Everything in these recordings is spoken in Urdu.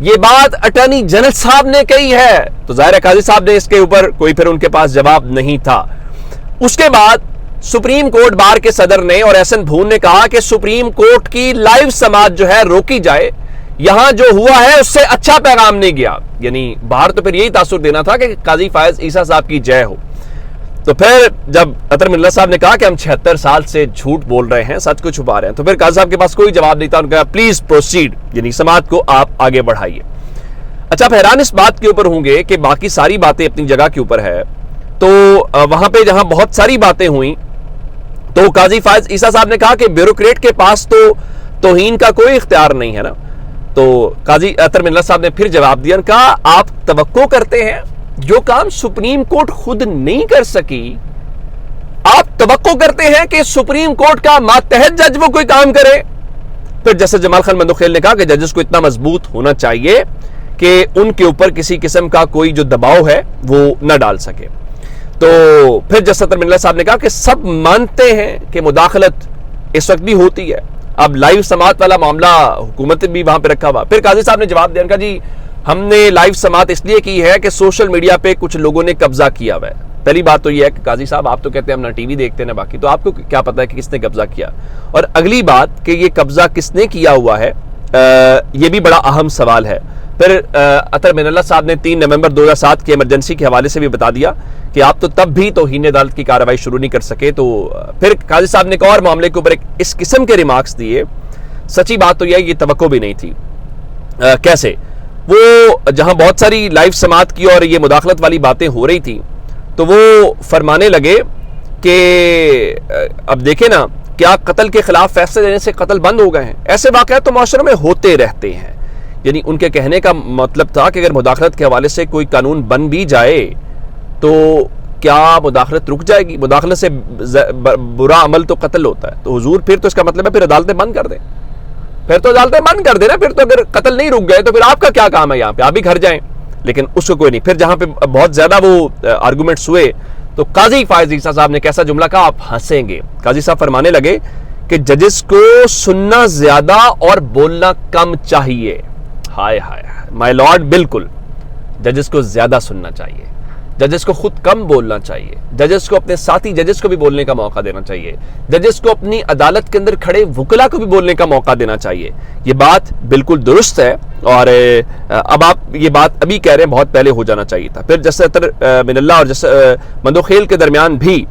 یہ بات اٹارنی جنرل صاحب نے کہی ہے، تو ظاہر ہے قاضی صاحب نے اس کے اوپر کوئی پھر ان کے پاس جواب نہیں تھا۔ اس کے بعد سپریم کورٹ بار کے صدر نے اور احسن بھون نے کہا کہ سپریم کورٹ کی لائیو سماعت جو ہے روکی جائے، یہاں جو ہوا ہے اس سے اچھا پیغام نہیں گیا۔ یعنی باہر تو پھر یہی تاثر دینا تھا کہ قاضی فائز عیسیٰ صاحب کی جے ہو۔ تو پھر جب اطہر من اللہ صاحب نے کہا کہ ہم 76 سال سے جھوٹ بول رہے ہیں، سچ کو چھپا رہے ہیں، تو پھر قاضی صاحب کے پاس کوئی جواب نہیں تھا۔ انہوں نے کہا پلیز پروسیڈ، یعنی سماعت کو آپ آگے بڑھائیے۔ اچھا، آپ حیران اس بات کے اوپر ہوں گے کہ باقی ساری باتیں اپنی جگہ کے اوپر ہے، تو وہاں پہ جہاں بہت ساری باتیں ہوئیں تو قاضی فائز عیسیٰ صاحب نے کہا کہ بیوروکریٹ کے پاس تو توہین کا کوئی اختیار نہیں ہے نا۔ تو قاضی اطہر من اللہ صاحب نے پھر جواب دیا، کہا آپ توقع کرتے ہیں جو کام سپریم کورٹ خود نہیں کر سکی، آپ توقع کرتے ہیں کہ سپریم کورٹ کا ماتحت جج وہ کوئی کام کرے؟ پھر جسٹس جمال خان مندوخیل نے کہا کہ ججز کو اتنا مضبوط ہونا چاہیے کہ ان کے اوپر کسی قسم کا کوئی جو دباؤ ہے وہ نہ ڈال سکے۔ تو پھر جسٹس اطہر من اللہ صاحب نے کہا کہ سب مانتے ہیں کہ مداخلت اس وقت بھی ہوتی ہے، اب لائیو سماعت والا معاملہ حکومت بھی وہاں پہ رکھا ہوا۔ پھر قاضی صاحب نے جواب دیا، کہا جی ہم نے لائیو سماعت اس لیے کی ہے کہ سوشل میڈیا پہ کچھ لوگوں نے قبضہ کیا ہوا ہے۔ پہلی بات تو یہ ہے کہ قاضی صاحب آپ تو کہتے ہیں ہم نہ ٹی وی دیکھتے ہیں نہ باقی، تو آپ کو کیا پتا ہے کہ کس نے قبضہ کیا؟ اور اگلی بات کہ یہ قبضہ کس نے کیا ہوا ہے، یہ بھی بڑا اہم سوال ہے۔ پھر اطہر من اللہ صاحب نے 3 نومبر 2007 کی ایمرجنسی کے حوالے سے بھی بتا دیا کہ آپ تو تب بھی توہین عدالت کی کارروائی شروع نہیں کر سکے۔ تو پھر قاضی صاحب نے ایک اور معاملے کے اوپر اس قسم کے ریمارکس دیے، سچی بات تو یہ توقع بھی نہیں تھی۔ کیسے؟ وہ جہاں بہت ساری لائیو سماعت کی اور یہ مداخلت والی باتیں ہو رہی تھی تو وہ فرمانے لگے کہ اب دیکھیں نا، کیا قتل کے خلاف فیصلے دینے سے قتل بند ہو گئے ہیں؟ ایسے واقعات تو معاشرے میں ہوتے رہتے ہیں۔ یعنی ان کے کہنے کا مطلب تھا کہ اگر مداخلت کے حوالے سے کوئی قانون بن بھی جائے تو کیا مداخلت رک جائے گی؟ مداخلت سے برا عمل تو قتل ہوتا ہے، تو حضور پھر تو اس کا مطلب ہے پھر عدالتیں بند کر دیں، پھر تو عدالتیں بند کر دیں نا، پھر تو اگر قتل نہیں رک گئے تو پھر آپ کا کیا کام ہے یہاں پہ؟ آپ بھی گھر جائیں۔ لیکن اس کو کوئی نہیں۔ پھر جہاں پہ بہت زیادہ وہ آرگومنٹس ہوئے تو قاضی فائز عیسیٰ صاحب نے کیسا جملہ کہا، آپ ہنسیں گے۔ قاضی صاحب فرمانے لگے کہ ججز کو سننا زیادہ اور بولنا کم چاہیے۔ ہائے ہائے مائی لارڈ، بالکل ججز کو زیادہ سننا چاہیے، ججز کو خود کم بولنا چاہیے، ججز کو اپنے ساتھی ججز کو بھی بولنے کا موقع دینا چاہیے، ججز کو اپنی عدالت کے اندر کھڑے وکلا کو بھی بولنے کا موقع دینا چاہیے۔ یہ بات بالکل درست ہے، اور اب آپ یہ بات ابھی کہہ رہے ہیں، بہت پہلے ہو جانا چاہیے تھا۔ پھر جسٹس اطہر من اللہ اور جسٹس مندوخیل کے درمیان بھی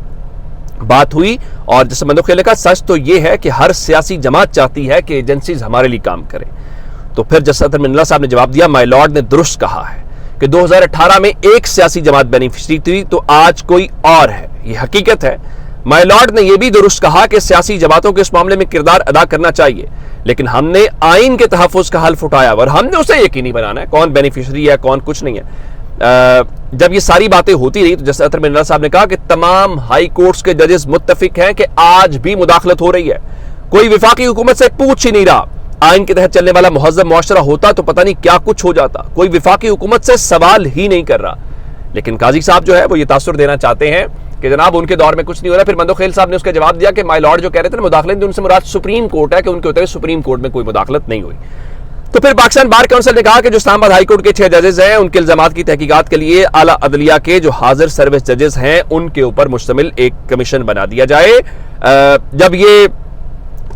بات ہوئی، اور جسٹس مندوخیل نے کہا سچ تو یہ ہے کہ ہر سیاسی جماعت چاہتی ہے کہ ایجنسیز ہمارے لیے کام کریں۔ تو پھر جسٹس اطہر من اللہ صاحب نے جواب دیا، مائی لارڈ نے درست کہا ہے کہ 2018 میں ایک سیاسی جماعت بینیفیشری تھی تو آج کوئی اور ہے، یہ حقیقت ہے۔ مائی لارڈ نے یہ بھی درست کہا کہ سیاسی جماعتوں کے اس معاملے میں کردار ادا کرنا چاہیے، لیکن ہم نے آئین کے تحفظ کا حلف اٹھایا اور ہم نے اسے یقینی بنانا ہے کون بینیفیشری ہے کون کچھ نہیں ہے۔ جب یہ ساری باتیں ہوتی رہی تو جسٹس اطہر من اللہ صاحب نے کہا کہ تمام ہائی کورٹس کے ججز متفق ہیں کہ آج بھی مداخلت ہو رہی ہے، کوئی وفاقی حکومت سے پوچھ ہی نہیں رہا۔ آئین کے تحت چلنے والا مہذب معاشرہ ہوتا تو پتہ نہیں کیا کچھ ہو جاتا، کوئی وفاقی حکومت سے سوال ہی نہیں کر رہا۔ لیکن قاضی صاحب جو ہے وہ یہ تاثر دینا چاہتے ہیں کہ جناب ان کے دور میں کچھ نہیں ہو رہا۔ پھر مندوخیل صاحب نے اس کا جواب دیا کہ مائی لارڈ جو کہہ رہے تھے مداخلت، ان سے مراد سپریم کورٹ ہے کہ ان کے ہوتے ہوئے سپریم کورٹ میں کوئی مداخلت نہیں ہوئی۔ تو پھر پاکستان بار کونسل نے کہا کہ جو اسلام آباد ہائی کورٹ کے 6 ججز ہیں ان کے الزامات کی تحقیقات کے لیے اعلیٰ عدلیہ کے جو حاضر سروس ججز ہیں ان کے اوپر مشتمل ایک کمیشن بنا دیا جائے۔ جب یہ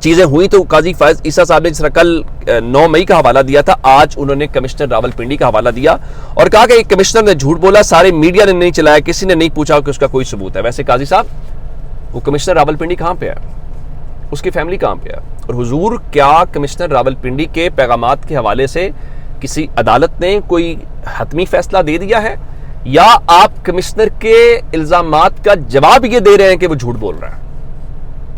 چیزیں ہوئی تو قاضی فائز عیسیٰ صاحب نے جس طرح کل 9 مئی کا حوالہ دیا تھا، آج انہوں نے کمشنر راولپنڈی کا حوالہ دیا اور کہا کہ ایک کمشنر نے جھوٹ بولا، سارے میڈیا نے نہیں چلایا، کسی نے نہیں پوچھا کہ اس کا کوئی ثبوت ہے۔ ویسے قاضی صاحب وہ کمشنر راولپنڈی کہاں پہ ہے، اس کی فیملی کہاں پہ ہے؟ اور حضور کیا کمشنر راولپنڈی کے پیغامات کے حوالے سے کسی عدالت نے کوئی حتمی فیصلہ دے دیا ہے، یا آپ کمشنر کے الزامات کا جواب یہ دے رہے ہیں کہ وہ جھوٹ بول رہا ہے؟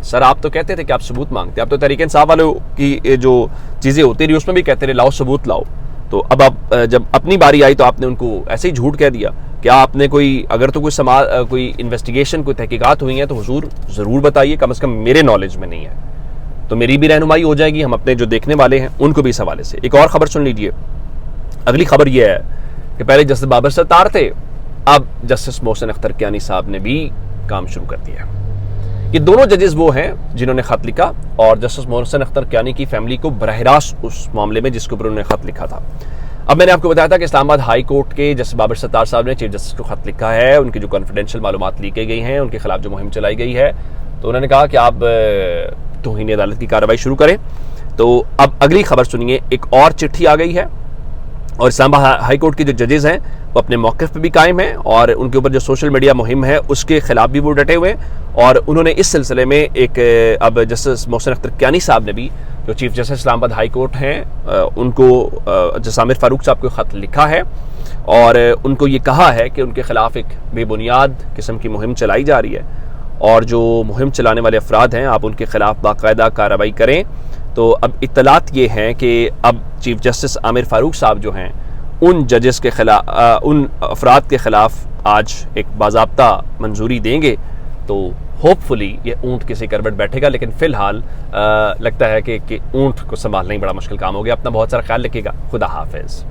سر آپ تو کہتے تھے کہ آپ ثبوت مانگتے ہیں، آپ تو تحریک انصاف والوں کی جو چیزیں ہوتی رہی اس میں بھی کہتے رہے لاؤ ثبوت لاؤ، تو اب آپ جب اپنی باری آئی تو آپ نے ان کو ایسے ہی جھوٹ کہہ دیا۔ کیا آپ نے اگر تو کوئی انویسٹیگیشن کوئی تحقیقات ہوئی ہیں تو حضور ضرور بتائیے، کم از کم میرے نالج میں نہیں ہے تو میری بھی رہنمائی ہو جائے گی، ہم اپنے جو دیکھنے والے ہیں ان کو بھی اس حوالے سے۔ ایک اور خبر سن لیجئے، اگلی خبر یہ ہے کہ پہلے جسٹس بابر ستار تھے، اب جسٹس محسن اختر کیانی صاحب نے بھی کام شروع کر دیا ہے۔ یہ دونوں ججز وہ ہیں جنہوں نے خط لکھا اور جسٹس محسن اختر کیانی کی فیملی کو براہ راست اس معاملے میں جس کے اوپر انہوں نے خط لکھا تھا۔ اب میں نے آپ کو بتایا تھا کہ اسلام آباد ہائی کورٹ کے جسٹس بابر ستار صاحب نے چیف جسٹس کو خط لکھا ہے، ان کی جو کانفیڈینشیل معلومات لی گئی ہیں، ان کے خلاف جو مہم چلائی گئی ہے، تو انہوں نے کہا کہ آپ توہین عدالت کی کارروائی شروع کریں۔ تو اب اگلی خبر سنیے، ایک اور چٹھی آ گئی ہے، اور اسلام آباد ہائی کورٹ کے جو ججز ہیں وہ اپنے موقف پہ بھی قائم ہیں، اور ان کے اوپر جو سوشل میڈیا مہم ہے اس کے خلاف بھی وہ ڈٹے ہوئے ہیں، اور انہوں نے اس سلسلے میں ایک اب جسٹس محسن اختر کیانی صاحب نے بھی، جو چیف جسٹس اسلام آباد ہائی کورٹ ہیں، ان کو جسٹس عامر فاروق صاحب کو خط لکھا ہے، اور ان کو یہ کہا ہے کہ ان کے خلاف ایک بے بنیاد قسم کی مہم چلائی جا رہی ہے، اور جو مہم چلانے والے افراد ہیں آپ ان کے خلاف باقاعدہ کارروائی کریں۔ تو اب اطلاعات یہ ہیں کہ اب چیف جسٹس عامر فاروق صاحب جو ہیں ان ججز کے خلاف، ان افراد کے خلاف آج ایک باضابطہ منظوری دیں گے، تو ہوپ فلی یہ اونٹ کسی کروٹ بیٹھے گا، لیکن فی الحال لگتا ہے کہ اونٹ کو سنبھالنا ہی بڑا مشکل کام ہو گیا۔ اپنا بہت سارا خیال رکھیے گا، خدا حافظ۔